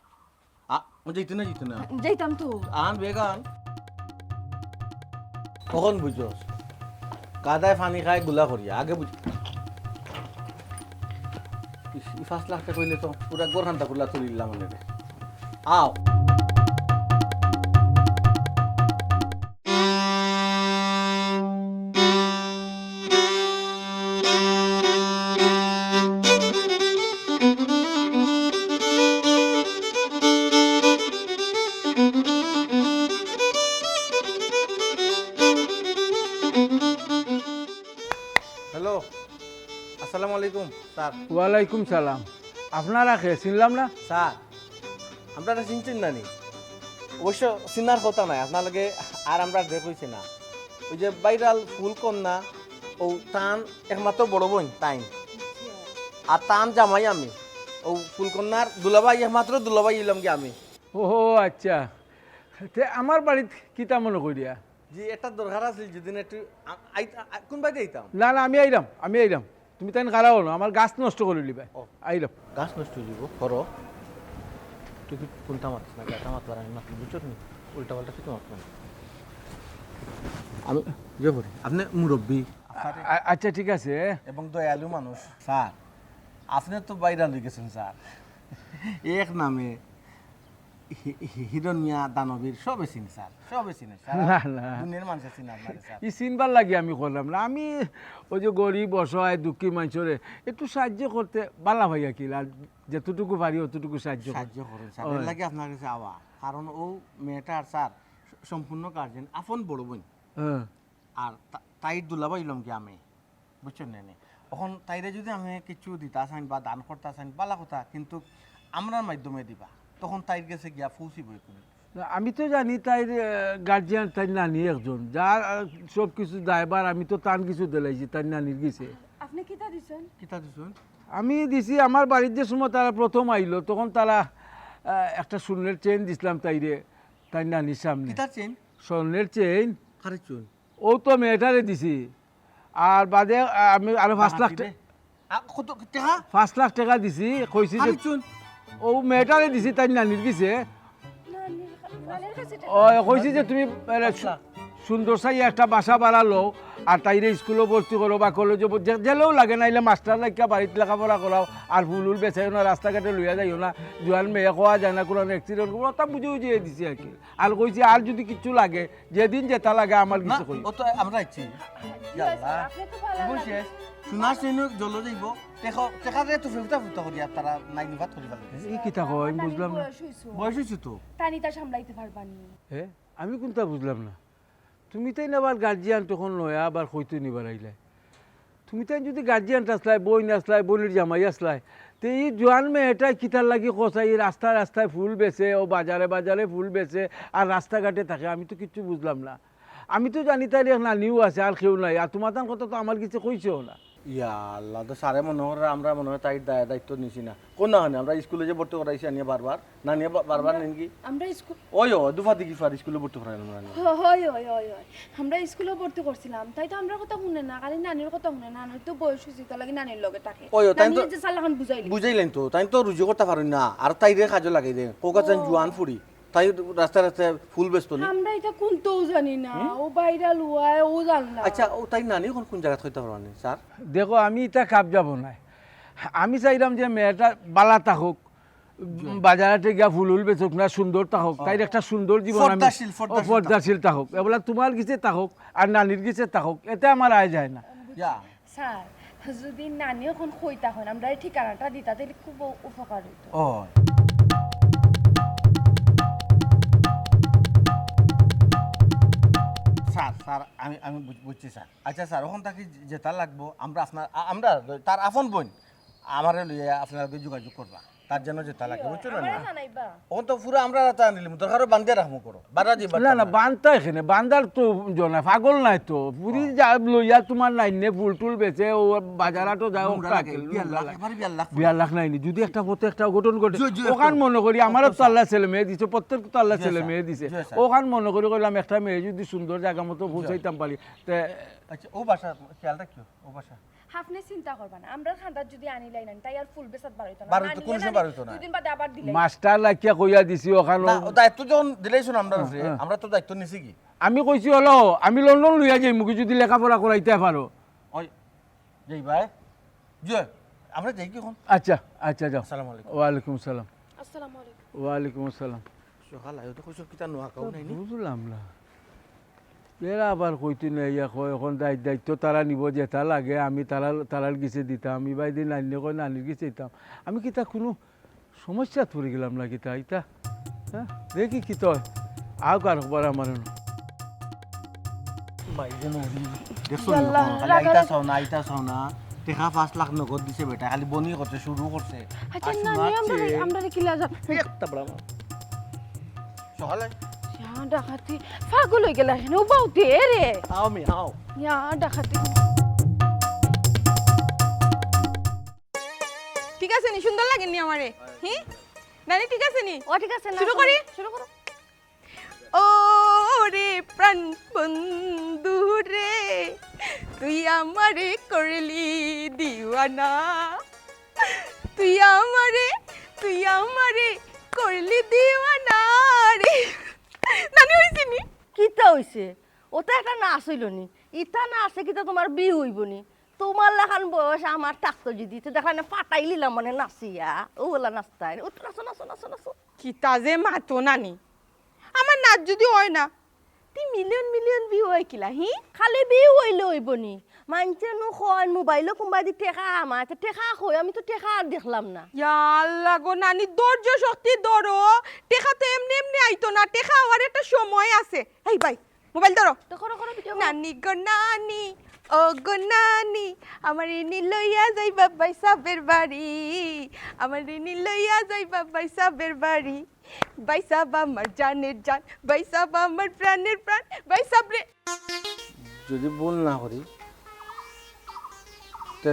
যাইতে না যাইতাম তো আন বেগান কখন বুঝছস কাদায় পানি খায় গুলা করিয়া আগে বুঝ 5 লাখ টাকা কইলে তো পুরা গোরখানটা গুলা তুলিলাম মানে আও হ্যালো আসসালামু আলাইকুম স্যার ওয়ালাইকুম সালাম আপনারা খে চিনলাম না স্যার আপনারা চিনছেন না নি অবশ্য চিনার কথা নাই আপনাকে আর আমরা দেখ হয়েছে না ওই যে ভাইরাল ফুল কন্যা ও তান একমাত্র বড় বোন তাই আর তান জামাই আমি ও ফুলকন্যার দুলাভাই একমাত্র দুলাভাই ইলাম কি আমি ও আচ্ছা তে আমার বাড়িত কিতা মনে করিয়া জি একটা দরকার আছিল যদি একটু কোন বাড়িতে আইতাম না আমি আইলাম তুমি তাই কারাও না আমার গাছ নষ্ট করে দিবা আইলাম গাছ নষ্ট হয়ে যাব হর তুই কি কোনটা মাতিস না গাটা মাতবার আমি মাতি বুঝছো নি উল্টা পাল্টা কিছু মাতব না আমি আপনি মুরব্বী আচ্ছা ঠিক আছে এবং দয়ালু মানুষ স্যার আপনি তো বাইরে লই গেছেন স্যার এক নামে হিরণ মিয়া দানবীর সবে চিনি স্যার সবে চিনি স্যার না না দুনিয়ার মানুষ চিনি আপনারে স্যার ই চিনবার লাগে আমি করলাম না আমি ওই যে গরিব অসহায় দুঃখী মানুষরে একটু সাহায্য করতে বালা ভাইয়া কি আর যতটুকু পারি অতটুকু সাহায্য করি। সাহায্য করুন স্যার এর লাগে আপনার কাছে আওয়া কারণ ও মেয়েটার স্যার সম্পূর্ণ গার্জেন আপন বড় বোন হ্যাঁ আর তাইর দুলাবাইলাম কি আমি বুঝছেন না এখন তাইরে যদি আমি কিছু দিতা চাইন বা দান করতে চাইন বালা কথা কিন্তু আমরার মাধ্যমে দিবা তখন তাইর গেছে গিয়া ফুসি বই করে না, আমি তো জানি তাই গার্জিয়ান তাই নানি একজন যার সব কিছু দায়বার আমি তো তান কিছু দিলাইছি তাই নানির গেছে। আপনি কিতা দিছেন? কিতা দিছুন আমি দিছি আমার বাড়ির যে সময় তারা প্রথম আইলো তখন তারা একটা স্বর্ণের চেন দিছিলাম তাইরে তাই নানির সামনে। কিতা চেন স্বর্ণের চেন খারে চুন ও তো মেয়েটারে দিছি আর বাদে আমি আরো 5 লাখ টাকা দিছি কইছি যে চুন ও মেয়েটারে দিছি তাই নানির গেছে। ও কইছি যে তুমি সুন্দর চাই একটা বাসা ভাড়া লও আর তাইরে স্কুলে ভর্তি করো বা কলেজে জেলেও লাগে নাইলে মাস্টার লাগিয়া বাড়িতে লেখাপড়া করাও আর ফুল বেচাইও না রাস্তাঘাটে লইয়া যাইও না জোয়ান মেয়ে কোয়া যায় না কোনো অ্যাক্সিডেন্ট করবো তা বুঝে বুঝিয়ে দিছি আর কি আর কইছি আর যদি কিছু লাগে যেদিন যেটা লাগে আমার কিছু কই ও তো আমরা আইছি বুঝছিস সোনার চেন জল যাইব টেকা দিয়ে তো ফেরতা ফুটা করিয়া তারা নাই নিভাত করিবা এই কিতা কয় আমি বুঝলাম না। বয়স হয়েছে তো টানিটা সামলাইতে পারবানি। হ্যাঁ আমি কোনটা বুঝলাম না। তুমি তাই না আবার গার্জিয়ান তখন নয় আবার কইতে নিবার আইলাই তুমি তাই যদি গার্জিয়ান আসলাই বই আসলাই বইনের জামাই আসলাই তো এই জোয়ান মেয়েটা কিতার লাগি কষাই রাস্তায় রাস্তায় ফুল বেচে ও বাজারে বাজারে ফুল বেচে আর রাস্তাঘাটে থাকে আমি তো কিচ্ছু বুঝলাম না। আমি তো জানি তাই নানিও আছে আর কেউ নাই আর তোমার তার কথা তো আমার কিছু কইছেও না। ইয়া আল্লাহ তো সারে মনে হয় আমরা মনে হয় তাই দায়িত্ব নিছি না কোন না আমরা স্কুলে যে ভর্তি করাইছি আনিয়া বারবার না নিয়ে বারবার নেন কি আমরা স্কুল ওই দুফা দিকি ফার স্কুলে ভর্তি করাইলাম না হয় হয় হয় হয় আমরা স্কুলে ভর্তি করছিলাম তাই তো আমরা কথা শুনে না খালি নানির কথা শুনে না নানির তো বয়স হয়েছে তো লাগি নানির লগে থাকে ওই তাই তো যে সালাখান বুঝাইলি বুঝাইলেন তো তাই তো রুজু করতে পারেন না আর তাই রে কাজে লাগাই দেন কোকা চান জুয়ান ফুড়ি তাই রাস্তায় রাস্তায় ফুল বেচতো না আমরা এটা কোনটাও জানি না ও বাইরা লুয়ায় ও জানলা আচ্ছা ও তাই নানি কোন জায়গা হইতে পারবেন স্যার দেখো আমি এটা কাপ যাব না আমি চাইলাম যে মেয়েটা বালা থাকুক বাজারে গিয়া ফুল বেচুক না সুন্দর থাকুক তাই একটা সুন্দর জীবন আমি পর্দাশীল থাকুক এগুলা তোমার গেছে থাকুক আর নানির গেছে থাকুক এতে আমার আয় যায় না। স্যার যদি নানি এখন কইতা হন আমরা এই ঠিকানাটা দিতা তাহলে খুব উপকার হইতো। ও স্যার স্যার আমি বুঝছি স্যার আচ্ছা স্যার ওখান থেকে যেটা লাগবো আমরা তার আপন বোন আমারে লইয়া আপনার যোগাযোগ করবা তার জন্য যেটা লাগবে বুঝছো না ওখান তো পুরো আমরা রাতা আনিলাম দরকার বান্ধে রাখবো করো বারা দিবা না না বান্ধা এখানে বান্ধার তো জনা পাগল নাই তো পুরি যা লইয়া তোমার নাই নে ফুল টুল বেচে ও বাজারাটো যায় বিয়ার লাখ নাইনি যদি একটা পথে একটা অঘটন ঘটে ওখান মনে করি আমারও তো আল্লাহ ছেলে মেয়ে দিছে প্রত্যেক তো আল্লাহ ছেলে মেয়ে দিছে ওখান মনে করি করলাম একটা মেয়ে যদি সুন্দর জায়গা মতো পৌঁছাইতাম পারি তে আচ্ছা ও বাসা খেয়াল রাখিও ও বাসা আপনি চিন্তা করবা না আমরা খান্দার যদি আনিলাই না তাই আর ফুল বেসাত বাড়াইতো না বাড়াইতো, কোনো সময় বাড়াইতো না। দুদিন বাদে আবার দিলাই মাস্টার লাগিয়া কইয়া দিছি ওখানে না ও দায়িত্ব যখন দিলেইছো আমরা আমরা তো দায়িত্ব নিছি কি আমি কইছি হলো আমি লন্ডন লইয়া যাই মুখে যদি লেখাপড়া করাইতে পারো। ওই যাই ভাই জয় আমরা যাই কি এখন আচ্ছা আচ্ছা যাও আসসালামু আলাইকুম ওয়ালাইকুম আসসালাম আসসালামু আলাইকুম ওয়ালাইকুম আসসালাম। সকাল আয়ো তো কইছো কিতা নোয়া কাউ নাই নি বুঝলাম না এরা আবার কইতে নাই কয় এখন দায়িত্ব তারা নিব যেটা লাগে আমি তারার গিছে দিতাম আমি বাইদিন নানি কয় নানির গিছে দিতাম আমি কিতা কোনো সমস্যা পড়ে গেলাম না কিতা ইতা হ্যাঁ দেখি কি তয় আও কার খবর আমার দেখছো আইতা চাও না টেকা 5 লাখ নগদ দিছে বেটা খালি বনি করতে শুরু করছে আচ্ছা নানি আমরা কিলা যাব একটা বড় সকালে ইয়া ডাকাতি পাগল হয়ে গেলা হেন বাউতে রে আও মি আও ইয়া ডাকাতি ঠিক আছে নি সুন্দর লাগেনি আমারে হি নানি ঠিক আছে নি ও ঠিক আছে না শুরু করি শুরু করো ও রে প্রাণ বন্ধু রে তুই আমারে করলি দিওয়ানা তুই আমারে করলি দিওয়ানা রে নানি হইছে নি কিতা হইছে ওটা একটা নাচ হইল নি ইটা না আছে কিতা তোমার বিয়ে হইব নি তোমার লেখান বয়স আমার থাকতো যদি তো দেখা না ফাটাই লিলাম মানে নাচিয়া ও বলা নাচতাই ও তো নাচো নাচো নাচো নাচো কিতা যে মাতো নানি আমার নাচ যদি হয় না তুই মিলিয়ন মিলিয়ন ভিউ হয় কিলা হি খালি বিয়ে হইলে হইবনি মানছে নো হয় মোবাইলে কোনবাই দি টেকা আমার তো টেকা কই আমি তো টেকা আর দেখলাম না আল্লাহ গো নানি ধৈর্য শক্তি ধরো টেকা তো এমনি এমনি আইতো না টেকা হওয়ার একটা সময় আছে এই ভাই মোবাইল ধরো দেখো দেখো ভিডিও নানি গো নানি ও গো নানি আমার রিনি লইয়া যাই বাবাই সাবের বাড়ি আমার রিনি লইয়া যাই বাবাই সাবের বাড়ি বাই সাব আমার জানের জান বাই সাব আমার প্রাণের প্রাণ বাই সাবরে যদি ভুল না করি তে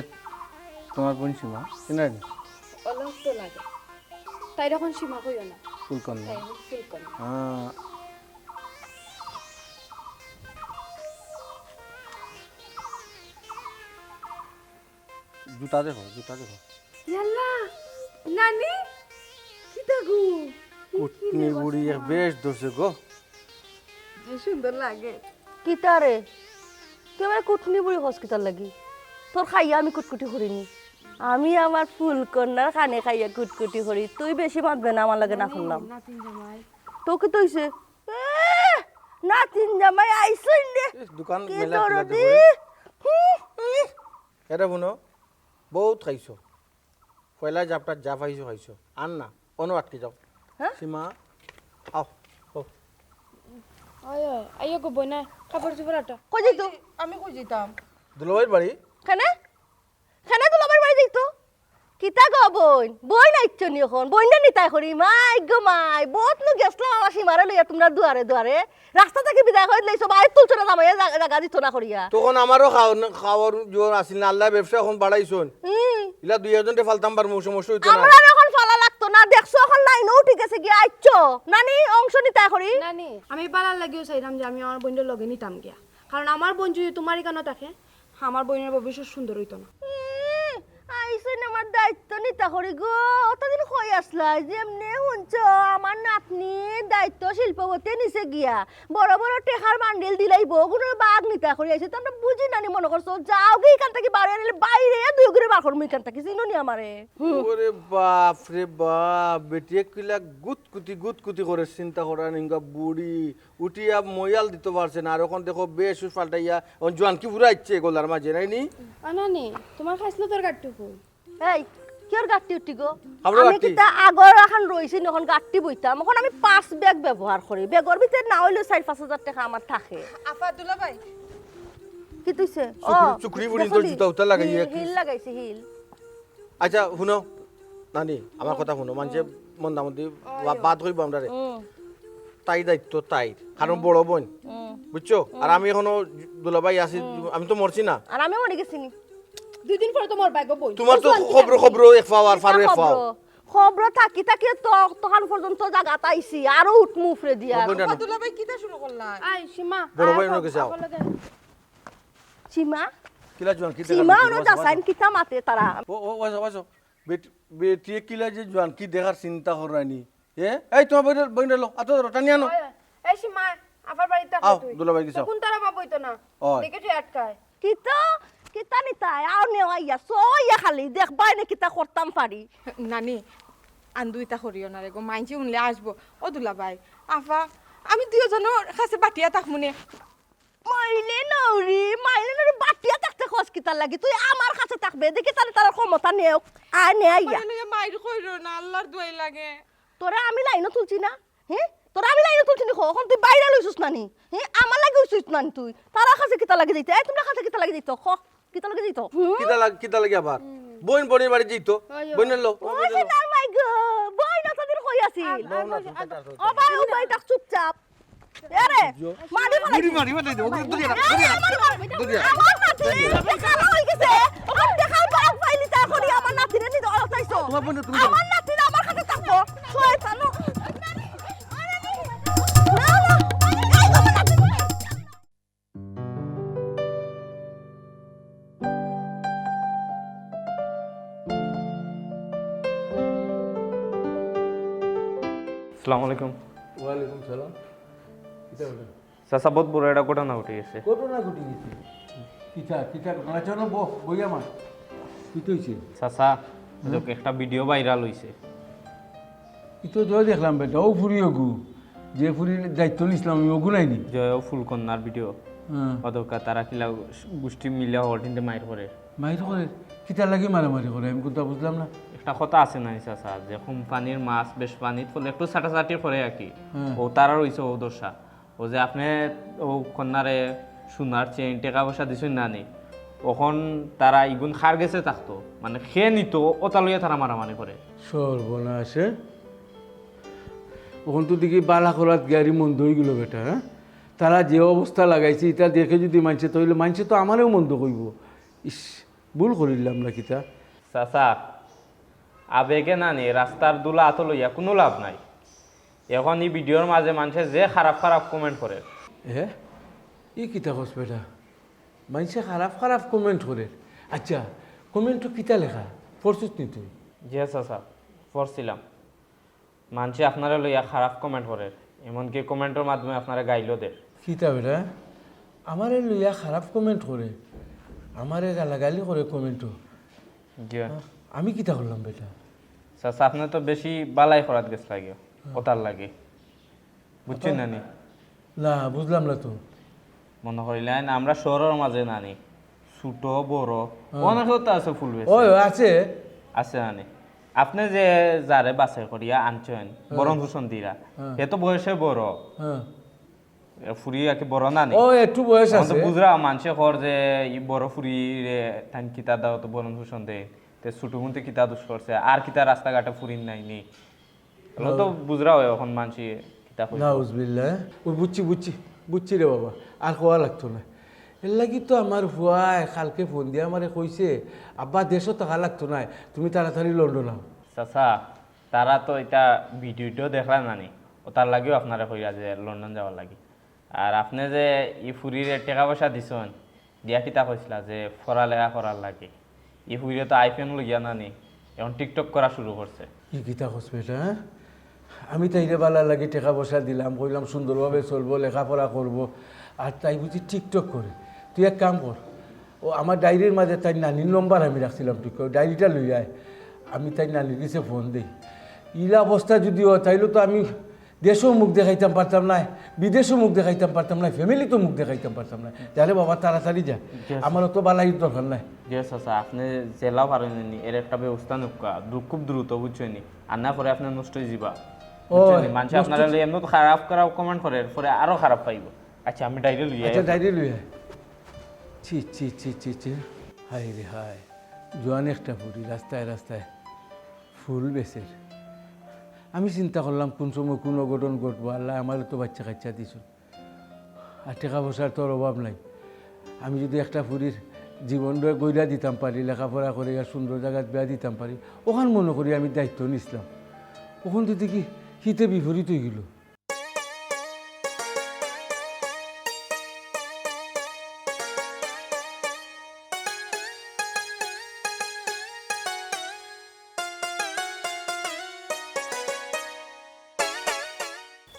তোমার বোন সীমা চিনাই নি অলপ তো লাগে তাই যখন সীমা কইও না ফুলকন্যা তাই এখন ফিল করে হ্যাঁ জুতা দেখো ইয়াল্লা নানি কিতা গো কুটনি বুড়ি এক বেশ ধরছে গো যে সুন্দর লাগে কিতারে কেমন কুটনি বুড়ি হসপিটাল লাগি তোর খাইয়া আমি কুটকুটি করিনি আমি আমার ফুল কন্যার খানে খাইয়া কুটকুটি করি তুই বেশি মাতবে না আমার লাগে না শুনলাম নাতিন জামাই তোকে তো হইছে নাতিন জামাই আইসই নে দোকান কি মেলা দরদি এটা শুনো বহুত খাইছো পয়লা জাপটা যা খাইছো আন না অন্য আটকে যাও হ্যাঁ? সীমা আও আয় আইয়া গো বইনা কাপড় চোপড় আটা কই যাইতো আমি কই যেতাম দুলাভাইয়ের বাড়ি খানে খানে তো লাবার বাড়ি যাইতো কিতা গো বই না ইচ্ছ নি এখন বই না নিতাই করি মাই গো মাই বহুত নো গেছলা আমার সীমারে লইয়া তোমরা দুয়ারে দুয়ারে রাস্তা থেকে বিদায় করে লইছো বাই তুলছো না জামাইয়া জায়গা দিত না করিয়া তখন আমারও খাওয়ার জোর আসিল না আল্লাহ ব্যবসা এখন বাড়াইছন ইলা দুই একজনকে ফালতাম পারবো সমস্যা হইতো না আমরা এখন ফালা লাগতো না দেখছো এখন লাইনও ঠিক আছে গিয়া আইছো নানি অংশ নিতাই করি নানি আমি বালার লাগিও চাইলাম যে আমি আমার বোনের লগে নিতাম গিয়া কারণ আমার বোন যদি তোমার এখানে থাকে আমার বোনের ভবিষ্যৎ সুন্দর হইতো না আইসেন আমার দায়িত্ব নিতা করি গো অতদিন কই আসলাই যেমনে শুনছ আমার নাতনি দায়িত্ব শিল্পবতী নিচে গিয়া বড় বড় টেকার বান্ডেল দিলাইব কোনো বাঘ নিতা করি আইছে তো আমরা বুঝি নানি মনে করছো যাও কি এখান থেকে বাইরে আনিলে বাইরে দুই করে বার করবো এখান থেকে চিনো নি আমারে ওরে বাপ রে বাপ বেটিয়ে কিলা গুতকুতি করে চিন্তা করা নিঙ্গা বুড়ি উঠিয়া ময়াল দিতে পারছে না আর এখন দেখো বেশ পাল্টাইয়া জোয়ান কি পুরা ইচ্ছে গোলার মাঝে নাইনি নানি তোমার খাইছিল তোর গাটটুকু এই কিয়র গাঁঠটি উঠি গো আমরা আমি গাঁঠটি? কিতা আগর এখন রইছি এখন গাঁঠটি বইতাম এখন আমি 5 ব্যাগ ব্যবহার করি ব্যাগর ভিতরে না হইলেও 4-5 টাকা আমার থাকে আফা দুলা ভাই কি তুইছে চুকরি বুড়ি তোর জুতা উতা লাগাইয়া কি? হিল লাগাইছি হিল আচ্ছা শুনো নানি আমার কথা শুনো মানুষে মন্দামন্দি বাদ করিব আমরা রে তাই দায়িত্ব তাই কারণ বড় বোন বুঝছো আর আমি এখনো দুলাভাই আছি আমি তো মরছি না আর আমি মরে গেছি নি 2 দিন পরে তোমার বাইক বই তোমার তো খবর এক পাও আর ফারু এক পাও খবর থাকি থাকি তো তখন পর্যন্ত জায়গা তাইছি আরো উঠ মুফরে দিয়া খবর না। দুলা ভাই কিতা শুরু করলা আই সীমা বড় ভাই নকে যাও সীমা কিলা জোয়ান কি সীমা ওনো দাসাইন কিতা মাতে তারা ও বাসো বেটি কিলা যে জোয়ান কি দেখার চিন্তা করানি এই তোমার বইন লো আতো টানি আনো এই সীমা আবার বাড়িতে আও তুই দুলাভাই কি চাও কোন তারা বাবইতো না ওই। দেখে তুই আটকায় কিতা কিতা নিতাই আও নেওয়াইয়া সইয়া খালি দেখবাই না কিতা করতাম পারি নানি আন্দুইতা করিও না রে গো মাইনছি উনলে আসবো ও দুলা ভাই আফা আমি দুজনের কাছে বাটিয়া থাকমুনে মাইলে নৌরি বাটিয়া থাকতে খোঁজ কিতা লাগি তুই আমার কাছে থাকবে দেখি তার তার ক্ষমতা নেও আর নেয়াইয়া মাইর কইরো না আল্লাহর দোয়াই লাগে তোরা আমি লাইনও তুলছি না হ্যাঁ তোরা আমি লাইনও তুলছি না এখন তুই বাইরে লইছিস নানি হ্যাঁ আমার লাগে হইছিস নানি তুই তারা কাছে কিতা লাগি দিতে এই তোমরা কাছে কিতা লাগি দিত খ কিতা লাগি দিত কিতা লাগে আবার বোনের বাড়ি যাইতো বইনের লো ওই যে না মাই গো বই না তোদের কই আছিল ও ভাই ও ভাই তাক চুপচাপ আরে মারি মারি দেবো আমার নাতি দেখানো হই গেছে ওখান দেখাল বাঘ পাইলি তা করি আমার নাতি রে নিতে অলতাইছো তোমার বোন তুমি আমার নাতি আমার কাছে থাকো শয়তান আসসালামু আলাইকুম ওয়ালাইকুম সালাম কিতা বলেন চাচা বহুত বড় একটা ঘটনা ঘটে গেছে ঘটনা ঘটি গেছে কিতা কিতা ঘটনা চলো বই আমার কি হয়েছে চাচা এজক একটা ভিডিও ভাইরাল হইছে ইতো তো দেখলাম বেটা ও ফুরি অগু যে ফুরির দায়িত্ব নিছিলাম আমি অগু নাইনি জয় ফুলকন্যার ভিডিও হ্যাঁ অদকা তারা কিলা গোষ্ঠী মিলে হটিনতে মাইর করে মাইর করে কিতা লাগি মারামারি করে আমি কোনটা বুঝলাম না একটা কথা আছে না চাচা যে কোম্পানির মাছ বেশ পানিত ফলে একটু ছাটাছাটি করে আর কি হ্যাঁ। ও তারা রইছে ও দশা ও যে আপনি ও কন্যারে সোনার চেন টাকা পয়সা দিছেন না নি ওখন তারা ইগুন খার গেছে থাকতো মানে খেয়ে নিত ওটা লইয়া তারা মারামারি করে সর্বনাশে ওখান তো দেখি বালা করাত গাড়ি মন্দ হয়ে গেল বেটা হ্যাঁ তারা যে অবস্থা লাগাইছে এটা দেখে যদি মানছে তাহলে মানছে তো আমারও মন্দ কইব ইস ভুল করিলাম না কিতা চাচা আবেগে না নি রাস্তার দুলা আতো লইয়া কোনো লাভ নাই এখন এই ভিডিওর মাঝে মানুষে যে খারাপ খারাপ কমেন্ট করে হ্যাঁ ই কিতা কস বেটা মানছে খারাপ খারাপ কমেন্ট করে আচ্ছা কমেন্টও কিতা লেখা পড়ছিস নি তুই জি চাচা পড়ছিলাম মানুষে আপনারা লইয়া খারাপ কমেন্ট করে এমনকি কমেন্টের মাধ্যমে আপনারা গাইলো দে কিতা বেটা আমারে লইয়া খারাপ কমেন্ট করে আমারে গালাগালি করে কমেন্টও জি আমি কিতা করলাম বেটা চাচা আপনি তো বেশি বালাই করাত গেছ লাগে ওটার লাগে বুঝছেন না নি না বুঝলাম না তো মনে করিলেন আমরা শহরের মাঝে নানি ছোট বড় অনেক তো আছে ফুল বেশ ও আছে আছে নানি আপনি যে যারে বাছাই করিয়া আনছেন বরণ ভূষণ দিরা এ তো বয়সে বড় হ্যাঁ ফুরি আর কি বড় নানি ও একটু বয়স এখন আছে তো বুঝরা মানুষে কর যে ই বড় ফুরি রে তান কিতা দাও তো বরণ ভূষণ দে তে ছোট মধ্যে কিতা দোষ করছে আর কিতা রাস্তাঘাটে ফুরিন নাই নি এগুলো তো বুঝরা হয় এখন মানুষ কিতা কইছে। নাউজবিল্লাহ ও বুঝছি রে বাবা আর কোয়া লাগতো না এর লাগি তো আমার ভুয়ায় কালকে ফোন দিয়ে আমারে কইছে আব্বা দেশও টাকা লাগতো না তুমি তাড়াতাড়ি লন্ডন আও চাচা তারা তো এটা ভিডিওটাও দেখলা নানি ও তার লাগেও আপনারা কইরা যে লন্ডন যাওয়ার লাগে আর আপনি যে ই ফুরির টাকা পয়সা দিছেন দিয়া কিতা কইছিলা যে পড়ালেখা করার লাগে ই ফুরিরে তো আইফোন লইয়া নানি এখন টিকটক করা শুরু করছে কি গীতা হসপিটাল হ্যাঁ আমি তাইরে বালা লাগে টাকা পয়সা দিলাম কইলাম সুন্দরভাবে চলবো লেখাপড়া করব আর তাই বুঝি টিকটক করে তুই এক কাম কর ও আমার ডায়েরির মাঝে তাই নানির নম্বর আমি রাখছিলাম তুই ডায়েরিটা লই আয় আমি তাই নানির কাছে ফোন দিই ইলা অবস্থা যদি হয় তাইলে তো আমি দেশও মুখ দেখাইতাম পারতাম না বিদেশও মুখ দেখাইতাম পারতাম না ফ্যামিলি তো মুখ দেখাইতাম পারতাম না তাহলে বাবা তাড়াতাড়ি যা আমার অত বালাই দরকার নাই যে চাচা আপনি জেলাও পারেননি এর একটা ব্যবস্থা নৌকা খুব দ্রুত বুঝছেন আর না পরে আপনি নষ্ট হয়ে যাবা মানুষ আপনারা এমনি তো খারাপ খারাপ কমেন্ট করে পরে আরো খারাপ পাইব আচ্ছা আমি ডায়েরি লই আচ্ছা ডায়েরি লই আয় ছি ছি ছি ছি ছি হাই রে হাই জোয়ান একটা ফুরি রাস্তায় রাস্তায় ফুল বেচের আমি চিন্তা করলাম কোন সময় কোন অঘটন ঘটবো আল্লাহ আমার তো বাচ্চা কাচ্চা দিছ আর টাকা পয়সার তোর অভাব নাই আমি যদি একটা ফুরির জীবনটা গইরা দিতাম পারি লেখাপড়া করে আর সুন্দর জায়গায় বেয়া দিতাম পারি ওখান মনে করি আমি দায়িত্ব নিছিলাম ওখান তো দেখি শীতে বিপরীত হয়ে গেল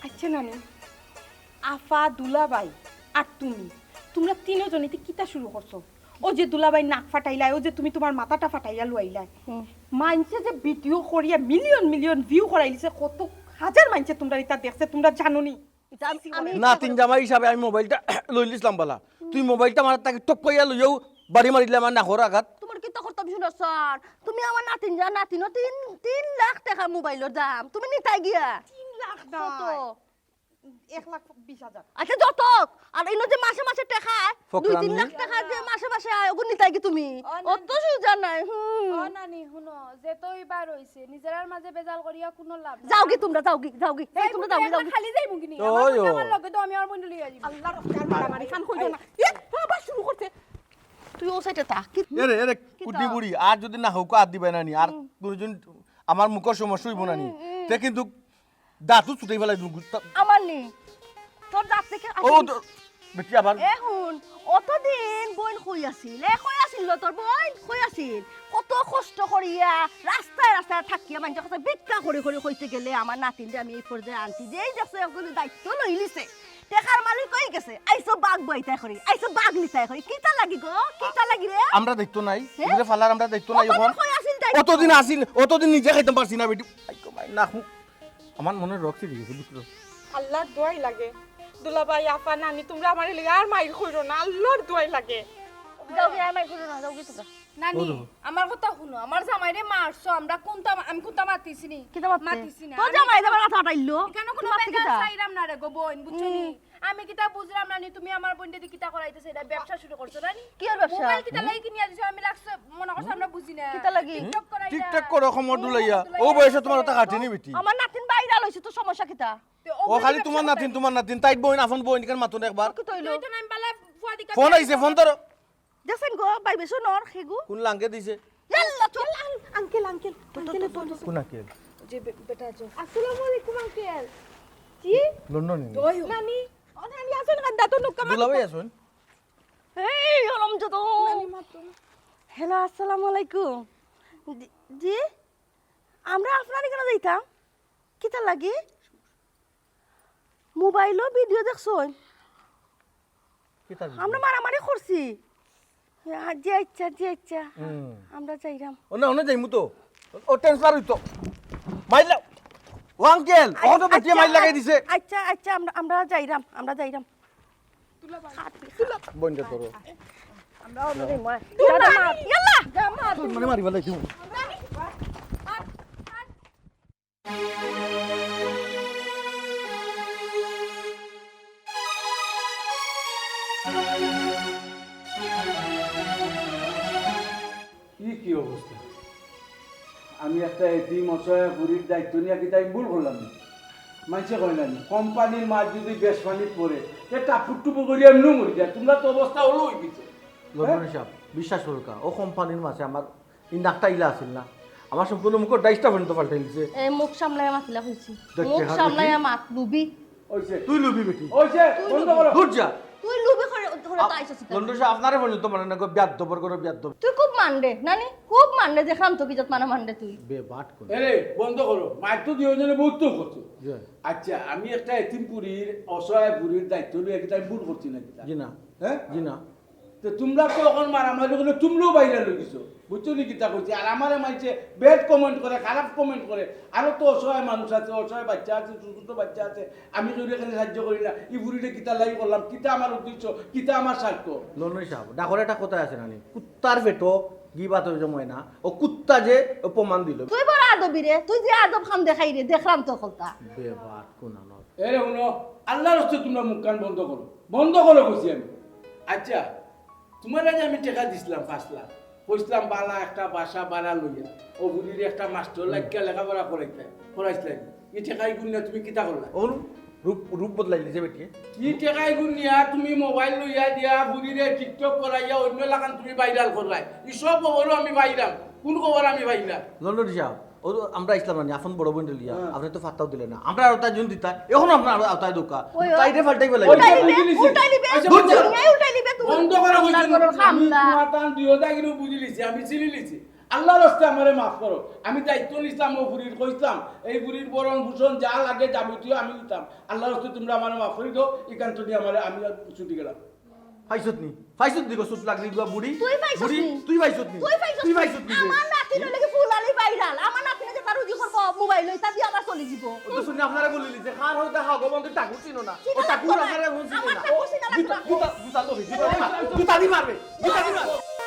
আচ্ছা নানি আফা দুলাবাই আর তুমি তোমরা তিনজনেতে কিতা শুরু করছো ও যে দুলাবাই নাক ফাটাইলাই ও যে তুমি তোমার মাথাটা ফাটাইয়া লুয়াইলাই মানছে যে ভিডিও করিয়া মিলিয়ন মিলিয়ন ভিউ করাইছে কত হাজার মানছে তোমরা এটা দেখছে তোমরা জানো নি না তিন জামাই হিসাবে আমি মোবাইলটা লই লিছিলাম বালা তুই মোবাইলটা আমার তাকে টপ কইয়া লইও বাড়ি মারিলে আমার নাখর আঘাত তোমার কি করতাম শুনো স্যার তুমি আমার নাতিনও 3 লাখ টাকা মোবাইলের দাম তুমি নিতাই গিয়া 3 লাখ না কত 1,20,000 আচ্ছা যত আর ইনো যে মাসে মাসে টাকা 2-3 লাখ টাকা যে মাসে মাসে আয় ওগুন নিতাই কি তুমি অত সুজা নাই ও নানি শুনো যে তো এবার হইছে নিজেরার মাঝে বেজাল করিয়া কোনো লাভ নাই যাও কি তোমরা যাও কি এই তোমরা যাও খালি যাই মুগিনি আমার লগে তো আমি আর বন্ধু লইয়া যাই আল্লাহর রহমান মারামারি খান কইও না আবার শুরু করতে তুই ও সাইডে তা কি এরে কুটি বুড়ি আর যদি না হোক আর দিবে না নি আর দুজন আমার মুখের সমস্যা হইব না নি তে কিন্তু দাঁতু ছুটাই ফেলাই আমার নি তোর দাঁত থেকে ও বেটি আবার এখন অতদিন বোন কই আছিল তোর বোন কই আছিল কত কষ্ট করিয়া রাস্তায় রাস্তায় থাকিয়া মানুষের কাছে ভিক্ষা করে করে কইতে গেলে আমার নাতিনটা আমি এই পর্যায়ে আনছি যেই দেখছে একজন দায়িত্ব লই লিছে টেকার মালিক কই গেছে আইছো বাঘ বইতাই করি আইছো বাঘ নিতাই করি কিতা লাগি গো কিতা লাগি রে আমরা দেখতো নাই বুঝে ফালার আমরা দেখতো নাই এখন কই আসিল তাই অতদিন আসিল অতদিন নিজে খাইতে পারছি না বেটি আইকো ভাই না আমার মনে রক্ত দিয়ে গেছে বুঝছো আল্লাহর দোয়াই লাগে দুলাভাই আপা নানি তোমরা আমার লিগে আর মাইর কইরো না আল্লাহর দোয়াই লাগে যাও গে আমাই করো না যাও গে তোমরা নানি আমার কথা শুনো আমার জামাইরে মারছো আমরা কোনটা আমি কোনটা মাতিছি নি কিতা মাতিছি না তো জামাই দাবার কথা আটাইলো কেন কোনো বেকার চাইরাম না রে গো বোন বুঝছো নি আমি কিতা বুঝলাম না নি তুমি আমার বোনকে দিয়ে কিতা করাইতেছে এটা ব্যবসা শুরু করছো না নি কি আর ব্যবসা মোবাইল কিতা লাগি কিনিয়া দিছো আমি লাগছে মনে করছ আমরা বুঝি না কিতা লাগি টিকটক করাইলা টিকটক করো খমর দুলাইয়া ও বয়সে তোমার ওটা কাটিনি বেটি আমার নাতিন বাইরা লইছে তো সমস্যা কিতা ও খালি তোমার নাতিন তাই বইন আফন বইন কেন মাতুন একবার কি তইলো তুই তো নাম বালা ফুয়াদি কা ফোন আইছে ফোন ধরো দেখছেন গো বাই বেশো নর খেগু কোন লাঙ্গে দিছে ইয়াল্লা চল আঙ্কেল আঙ্কেল কোন আকেল যে বেটা জো আসসালামু আলাইকুম আঙ্কেল জি লন্ডন নানি ও নানি আসেন কান্দা তো নুকা দুলাভাই আসুন এই হলম যত নানি মাতো হ্যালো আসসালামু আলাইকুম জি আমরা আপনার এখানে যাইতাম কিতা লাগি মোবাইলও ভিডিও দেখছই আমরা মারামারি করছি জি আচ্ছা আমরা যাইরাম ওনে যাইমু তো ও ট্রান্সফার হইতো মাইলা ও আঙ্কেল ও তো বেটি মাইল লাগাই দিছে আচ্ছা আমরা যাইরাম বন্ধ করো আমরা ওরে মার ইয়াল্লা মানে মারি বলাই তুমি কি অবস্থা আমি একটা এতিম অসহায় বুড়ির দায়িত্ব নিয়ে কি তাই ভুল করলাম না মানুষে কয় না কোম্পানির মাছ যদি বেশ পানিত পড়ে সে টাপুটুপু করি এমনিও মরি যায় তোমরা তো অবস্থা হলো হয়ে গেছে লন্ডন সাহেব বিশ্বাস করো কা ও কোম্পানির মাঝে আমার এই নাকটা ইলা আছিল না আমার সম্পূর্ণ মুখের ডাইসটা পর্যন্ত পাল্টাই দিছে এই মুখ সামলায় মাতলা কইছি দেখতে মুখ হাত সামলায় মাত লুবি ওইছে তুই লুবি বেটি ওইছে বন্ধ করো দূর যা তুই লুবি করে ধরে তো আইছস লন্ডন সাহেব আপনারে পর্যন্ত মানে না ব্যাদ দবর করো ব্যাদ দব তুই খুব মানডে নানি খুব মানডে দেখলাম তো কিজত মানডে তুই বে বাট কোন এরে বন্ধ করো মাইক তো দিয়ে জন্য বহুত তো করছো জি আচ্ছা আমি একটা এতিম পুরীর অসহায় বুড়ির দায়িত্ব নিয়ে কি তাই ভুল করছি না জি না হ্যাঁ জি না তো তোমরা তো এখন মারামারি করে তোমরাও বাইরে লইছো বুঝছো নি কিতা কইছে আর আমারে মাইছে ব্যাড কমেন্ট করে খারাপ কমেন্ট করে আরো তো অসহায় মানুষ আছে অসহায় বাচ্চা আছে ছোট বাচ্চা আছে আমি যদি এখানে সাহায্য করি না এই বুড়িটা কিতা লাগি করলাম কিতা আমার উদ্দেশ্য কিতা আমার স্বার্থ লন্ডন সাহেব ডাকর একটা কথা আছে নানি কুত্তার পেটো গিবাত হয়ে জময় না ও কুত্তা যে ও প্রমাণ দিল তুই বড় আদবি রে তুই যে আদব খাম দেখাই রে দেখলাম তো কলতা বে বাট কোন আনো এরে শুনো আল্লাহর হস্তে তোমরা মুখ কান বন্ধ করো কইছি আমি আচ্ছা তোমার আজ আমি টাকা দিছিলাম 5 লাখ কইছিলাম বালা একটা বাসা বাড়া লইয়া ও বুড়ির একটা মাস্টার লাগিয়া লেখাপড়া করাইছিলাম এই টাকাই গুণিয়া তুমি কিতা করলা ওর রূপ বদলাই দিছে বেটি এই টাকাই গুণিয়া তুমি মোবাইল লইয়া দিয়া বুড়িরে টিকটক করাইয়া অন্য লাগান তুমি ভাইরাল করলাই এই সব খবরও আমি পাইলাম কোন খবর আমি পাই না লন্ডন সাহেব ও আমরা ইসলাম মানে আপন বড় বোন লিয়া আপনি তো ফাটাও দিলেন না আমরা আওতায় জুন দিতা এখন আপনার আওতায় দোকা তাইরে ফাটাই ফেলাই উল্টাই দিবে দুনিয়ায় উল্টাই দিবে তুই বন্ধ করো কইছি আমি খামলা মাতান দিওদা কিন্তু বুঝি লিছি আমি চিনি লিছি আল্লাহর রাস্তে আমারে মাফ করো আমি দায়িত্ব নিছিলাম ও বুড়ির কইতাম এই বুড়ির বরণ ভূষণ যা লাগে যাবতীয় আমি দিতাম আল্লাহর রাস্তে তোমরা আমারে মাফ করে দাও এখান থেকে আমারে আমি ছুটি গেলাম ফাইসত দিগো সুস লাগলি গো বুড়ি তুই পাইছস বুড়ি নি তুই ফাইসত নি তুই ফাইসত নি আমার নাতিন লাগি ফুলালি ভাইরাল আমার নাতিন যে তার উজি করব মোবাইল লইতা দি আমার চলে যাব ও তো শুনি আপনারা বলিলি যে খার হইতা হা গোবন্ধ টাকু চিনো না ও টাকু আপনারা হুন চিনো না আমার টাকু চিনো না জুতা জুতা জুতা দি মারবে জুতা দি মারবে